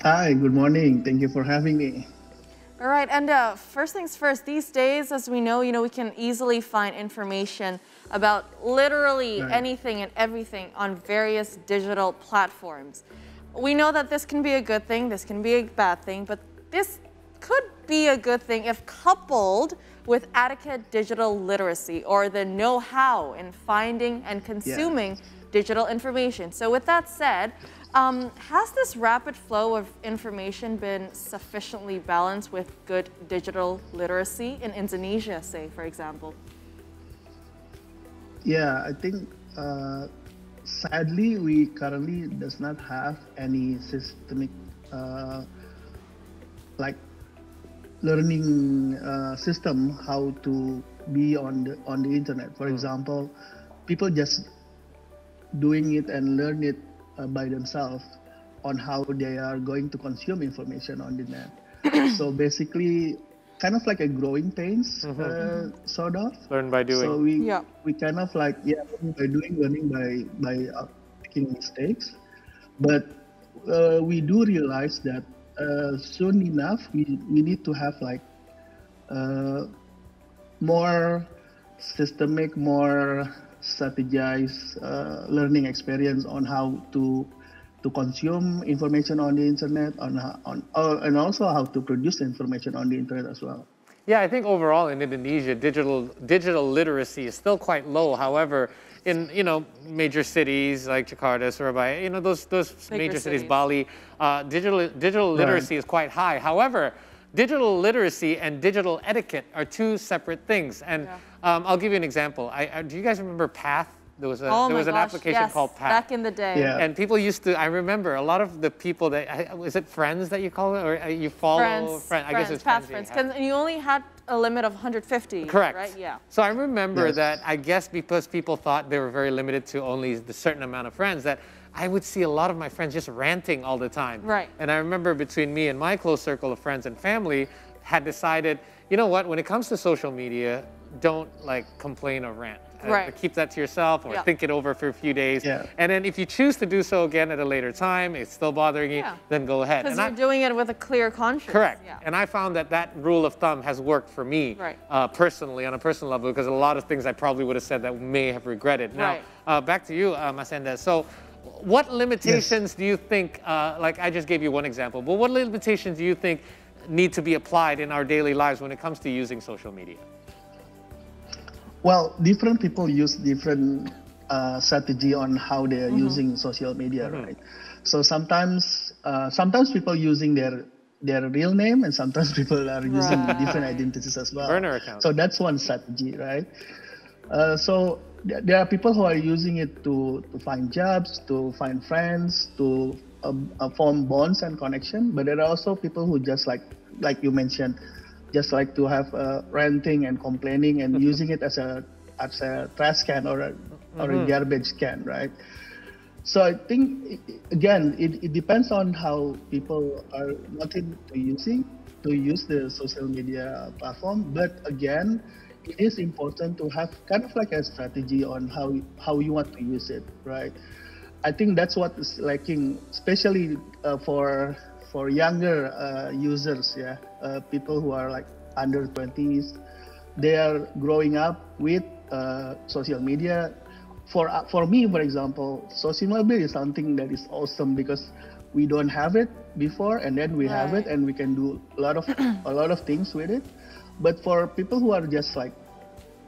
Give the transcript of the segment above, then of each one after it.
Hi, good morning. Thank you for having me. All right, and first things first, these days, as we know, we can easily find information about literally Right. anything and everything on various digital platforms. We know that this can be a good thing, this can be a bad thing, but this could be a good thing if coupled with adequate digital literacy or the know-how in finding and Yeah. consuming digital information. So with that said, has this rapid flow of information been sufficiently balanced with good digital literacy in Indonesia, say, for example? Yeah, I think sadly we currently does not have any systemic uh, like learning system how to be on the internet. For example, people just doing it and learn it by themselves on how they are going to consume information on the net. So basically, kind of like a growing pains, sort of. Learn by So doing. we kind of like learning by doing, learning by making mistakes. But we do realize that soon enough we need to have like uh, more systemic, more strategized learning experience on how to consume information on the internet, and also how to produce information on the internet as well. Yeah, I think overall in Indonesia, digital literacy is still quite low. However, in major cities like Jakarta, Surabaya, those major cities, cities. Bali, digital Right. literacy is quite high. However, digital literacy and digital etiquette are two separate things. And Yeah. I'll give you an example. Do you guys remember Path? There was Oh there my was an gosh, application yes, called Path. back in the day. Yeah. And people used to, I remember a lot of the people that, is it friends that you call it? Or you follow? I guess it's Past friends. friends, because you only had a limit of 150, Correct. right? Yeah. So I remember Yes. that, I guess because people thought they were very limited to only the certain amount of friends, that I would see a lot of my friends just ranting all the time. Right. And I remember between me and my close circle of friends and family had decided, you know what, when it comes to social media, don't like complain or rant. Right. Keep that to yourself or Yeah. think it over for a few days. Yeah. And then if you choose to do so again at a later time, it's still bothering you, Yeah. then go ahead. Because And you're doing it with a clear conscience. Correct. Yeah. And I found that that rule of thumb has worked for me Right. personally, on a personal level, because a lot of things I probably would have said that may have regretted. Now, Right. back to you, Mas Enda. So what limitations do you think, like I just gave you one example, but what limitations do you think need to be applied in our daily lives when it comes to using social media? Well, different people use different strategy on how they are using social media, right? So sometimes people using their real name, and sometimes people are using different identities as well. Burner account. So that's one strategy, right? So there are people who are using it to find jobs, to find friends, to form bonds and connection. But there are also people who just like you mentioned, just like to have ranting and complaining and using it as a trash can or a garbage can, right? So I think again it depends on how people are wanting to use the social media platform. But again, it is important to have kind of like a strategy on how you want to use it, right? I think that's what is lacking, especially for younger users, yeah, people who are like under 20s. They are growing up with social media. For me, for example, social media is something that is awesome because we don't have it before, and then we have it, Right. and we can do a lot of things with it. But for people who are just like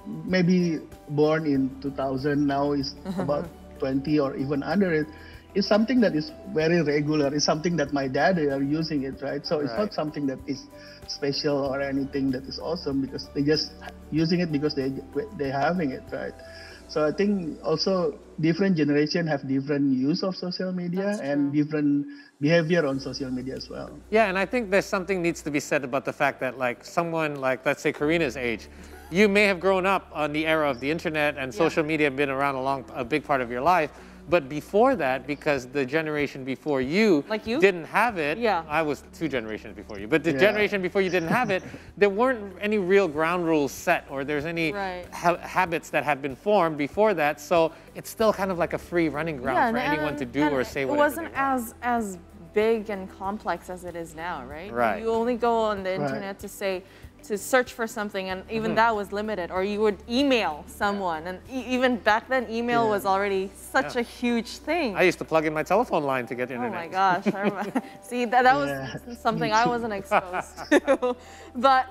maybe born in 2000, now is about 20 or even under it, is something that is very regular. It's something that my dad are using it, right? So it's Right. not something that is special or anything that is awesome because they just using it because they having it, right? So I think also different generation have different use of social media That's and true. different behavior on social media as well. Yeah, and I think there's something needs to be said about the fact that like someone like, let's say Karina's age, you may have grown up on the era of the internet and social media have been around a big part of your life. But before that, because the generation before you, Like you? didn't have it, Yeah. I was 2 generations before you, but the Yeah. generation before you didn't have it, there weren't any real ground rules set or there's any Right. habits that had been formed before that. So it's still kind of like a free running ground for anyone to do or say it whatever wasn't they want. as big and complex as it is now, right? Right. You only go on the internet to search for something, and even that was limited. Or you would email someone, and even back then, email was already such a huge thing. I used to plug in my telephone line to get internet. Oh my gosh! I remember. See, that was something I wasn't exposed to. But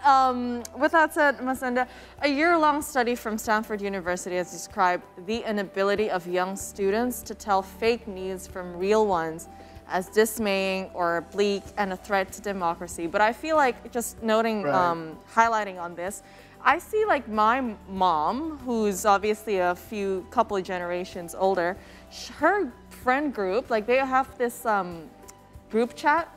with that said, Mas Enda, a year-long study from Stanford University has described the inability of young students to tell fake news from real ones as dismaying or bleak and a threat to democracy. But I feel like just noting, highlighting on this, I see like my mom, who's obviously a couple of generations older, her friend group, like they have this group chat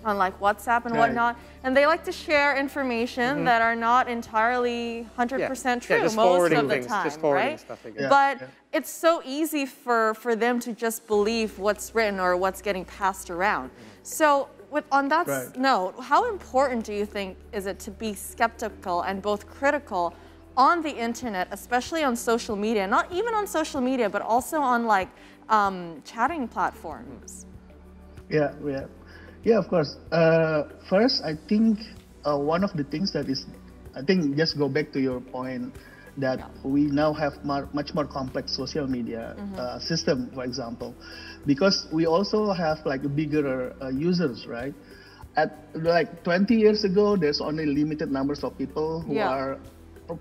on like WhatsApp and whatnot, and they like to share information that are not entirely 100% true most of the time, right? But it's so easy for them to just believe what's written or what's getting passed around. So on that note, how important do you think is it to be skeptical and both critical on the internet, especially on social media, not even on social media, but also on like chatting platforms? Yeah, of course. First, I think one of the things that is, I think just go back to your point that we now have much more complex social media system, for example, because we also have like bigger users, right? At like 20 years ago, there's only limited numbers of people who are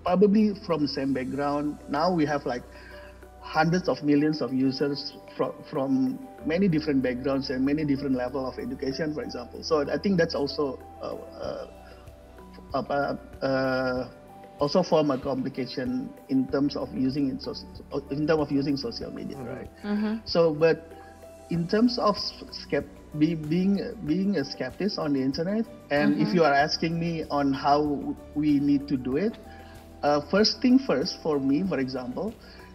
probably from the same background. Now we have like hundreds of millions of users from many different backgrounds and many different level of education, for example. So I think that's also also form a complication in terms of using social media, right? So, but in terms of being a skeptic on the internet, and if you are asking me on how we need to do it, first thing first for me, for example,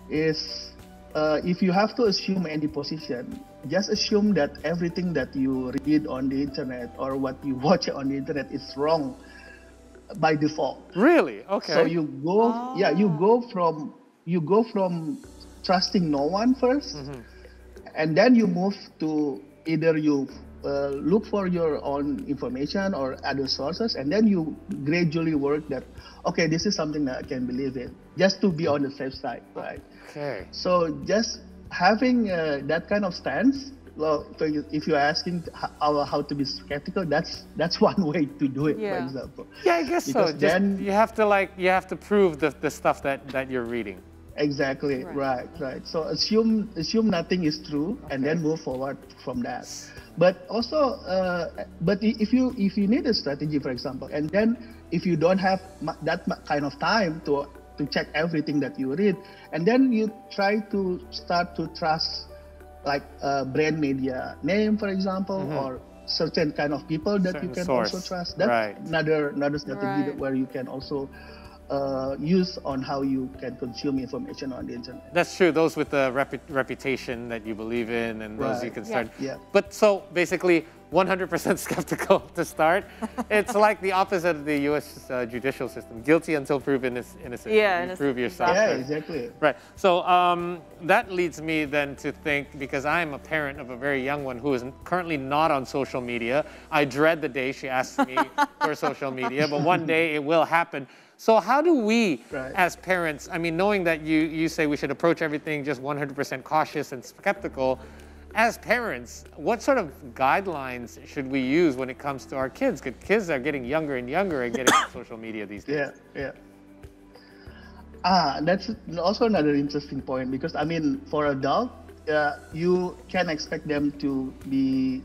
is if you have to assume any position, just assume that everything that you read on the internet or what you watch on the internet is wrong by default. Really? Okay. So you go, you go from trusting no one first, and then you move to either you look for your own information or other sources, and then you gradually work that, okay, this is something that I can believe in, just to be on the safe side, right? Okay. So just having that kind of stance, well, if you're asking how to be skeptical, that's one way to do it, for example. Yeah, I guess because so. Then you have to prove the stuff that you're reading. Exactly. Right. So assume nothing is true, and then move forward from that. But also, but if you need a strategy, for example, and then if you don't have that kind of time to check everything that you read, and then you try to start to trust like a brand media name, for example, or certain kind of people that you can also trust. That's another strategy where you can also use on how you can consume information on the internet. That's true. Those with the reputation that you believe in, and those you can start. But so basically, 100% skeptical to start. It's like the opposite of the U.S. Judicial system. Guilty until proven innocent. Yeah, you prove yourself. Yeah, exactly. Right. So that leads me then to think, because I'm a parent of a very young one who is currently not on social media. I dread the day she asks me for social media, but one day it will happen. So how do we, as parents, I mean, knowing that you say we should approach everything just 100% cautious and skeptical, as parents, what sort of guidelines should we use when it comes to our kids? Because kids are getting younger and younger and getting on social media these days. That's also another interesting point, because I mean, for adults, you can expect them to be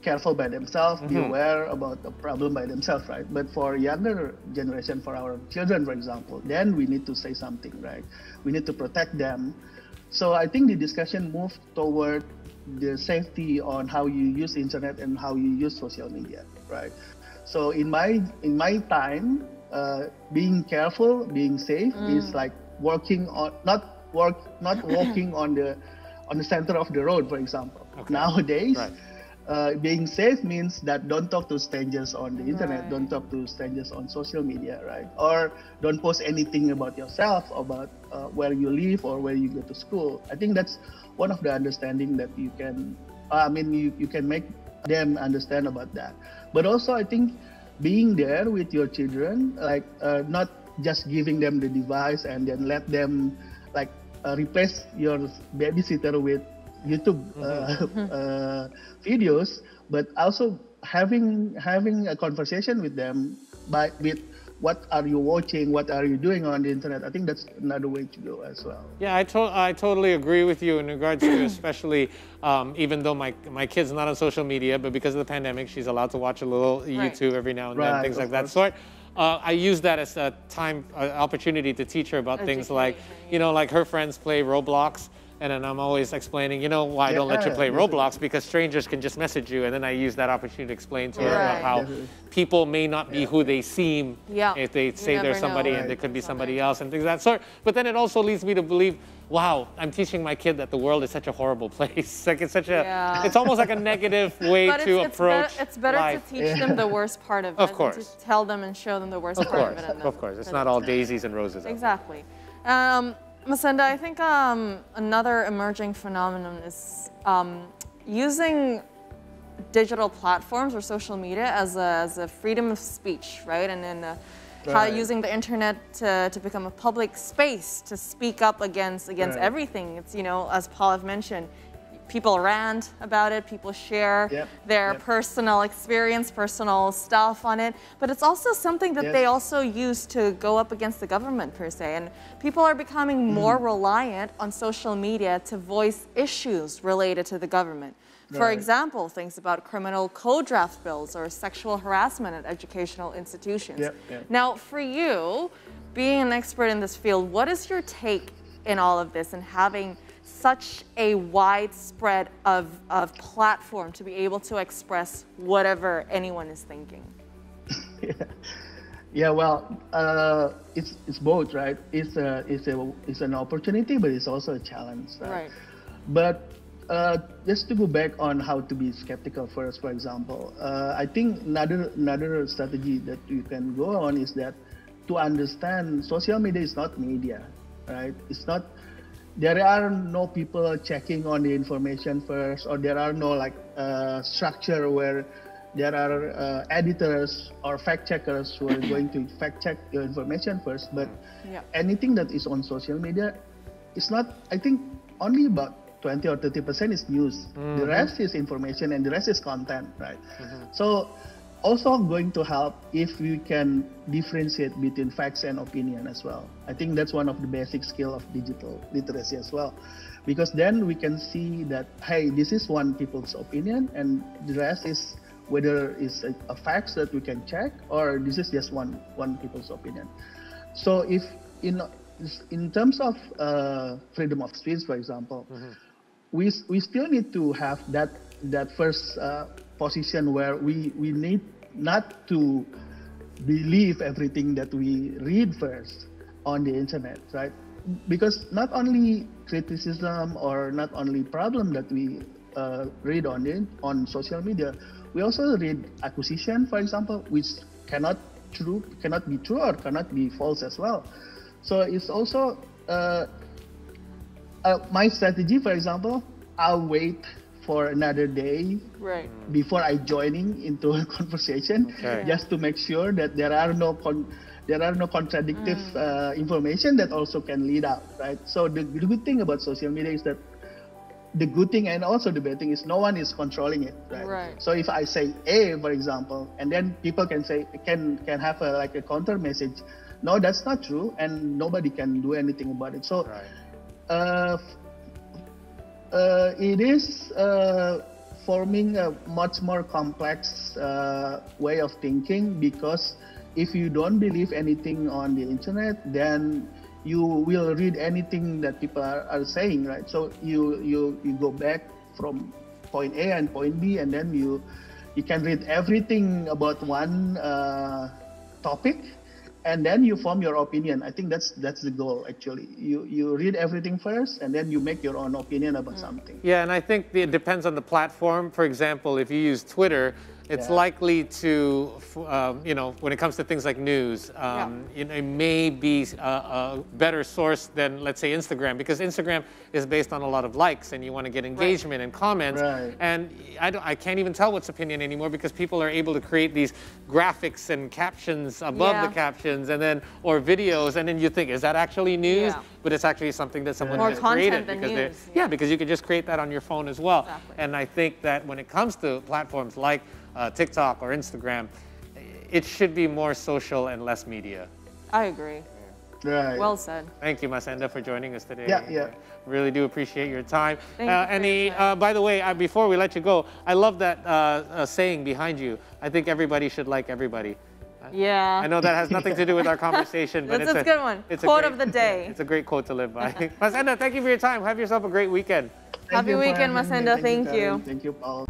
careful by themselves, be aware about the problem by themselves, right? But for younger generation, for our children, for example, then we need to say something, right? We need to protect them. So I think the discussion moved toward the safety on how you use internet and how you use social media, right? So in my time, being careful, being safe is like working on not walking on the center of the road, for example. Nowadays, being safe means that don't talk to strangers on the internet, don't talk to strangers on social media, right? Or don't post anything about yourself, about where you live or where you go to school. I think that's one of the understanding that you can, you can make them understand about that. But also, I think being there with your children, like not just giving them the device and then let them like replace your babysitter with YouTube videos, but also having a conversation with them with what are you watching, what are you doing on the internet. I think that's another way to go as well. Yeah, I totally agree with you in regards to especially even though my kid's not on social media, but because of the pandemic, she's allowed to watch a little YouTube every now and then, things like that sort. I use that as a opportunity to teach her about things like, like her friends play Roblox. And then I'm always explaining, why I don't let you play Roblox, because strangers can just message you. And then I use that opportunity to explain to her about how people may not be who they seem if they say they're somebody and they could be somebody else and things of that sort. But then it also leads me to believe, wow, I'm teaching my kid that the world is such a horrible place. Like it's it's almost like a negative way to approach It's better life. to teach them the worst part of it. Of course. Than to tell them and show them the worst part of it. Of course. It's not all daisies and roses. Exactly. Ms. Enda, I think another emerging phenomenon is using digital platforms or social media as a freedom of speech, right? And then how using the internet to become a public space to speak up against everything. It's, as Paul have mentioned, people rant about it, people share their personal experience, personal stuff on it, but it's also something that they also use to go up against the government per se. And people are becoming more reliant on social media to voice issues related to the government. For example, things about criminal code draft bills or sexual harassment at educational institutions. Now, for you, being an expert in this field, what is your take in all of this and having such a widespread of platform to be able to express whatever anyone is thinking? Well, it's both, right? It's an opportunity, but it's also a challenge, right? But just to go back on how to be skeptical first, for example, I think another strategy that you can go on is that to understand social media is not media, right? It's not. There are no people checking on the information first, or there are no structure where there are editors or fact checkers who are going to fact check your information first. But anything that is on social media, it's not. I think only about 20 or 30% is news. The rest is information and the rest is content, right? So also going to help if we can differentiate between facts and opinion as well. I think that's one of the basic skill of digital literacy as well, because then we can see that, hey, this is one people's opinion and the rest is whether it's a facts that we can check or this is just one people's opinion. So if in terms of freedom of speech, for example, we still need to have that first position where we need not to believe everything that we read first on the internet, right? Because not only criticism or not only problem that we read on social media, we also read accusation, for example, which cannot be true or cannot be false as well. So it's also my strategy, for example, I'll wait for another day before I joining into a conversation, just to make sure that there are no contradictive information that also can lead out, right? So the good thing about social media is that the good thing and also the bad thing is no one is controlling it, right? So if I say A, for example, and then people can have a counter message, no, that's not true, and nobody can do anything about it. So it is forming a much more complex way of thinking, because if you don't believe anything on the internet, then you will read anything that people are saying, right? So you go back from point A and point B, and then you can read everything about one topic, and then you form your opinion. I think that's the goal, actually. You read everything first, and then you make your own opinion about something. Yeah, and I think it depends on the platform. For example, if you use Twitter, it's likely to, you know, when it comes to things like news, you know, it may be a better source than, let's say, Instagram, because Instagram is based on a lot of likes and you want to get engagement and comments. And I can't even tell what's opinion anymore because people are able to create these graphics and captions above the captions and then, or videos, and then you think, is that actually news? But it's actually something that someone has created. Because because you can just create that on your phone as well. And I think that when it comes to platforms like TikTok or Instagram, it should be more social and less media. I agree. Well said. Thank you, Mas Enda, for joining us today. Yeah. Really do appreciate your time. Thank you by the way, before we let you go, I love that saying behind you. I think everybody should like everybody. Yeah. I know that has nothing to do with our conversation, but it's a good one. It's quote a great, of the day. It's a great quote to live by. Mas Enda, thank you for your time. Have yourself a great weekend. Happy weekend, Mas Enda. Thank you. Thank you, Paul.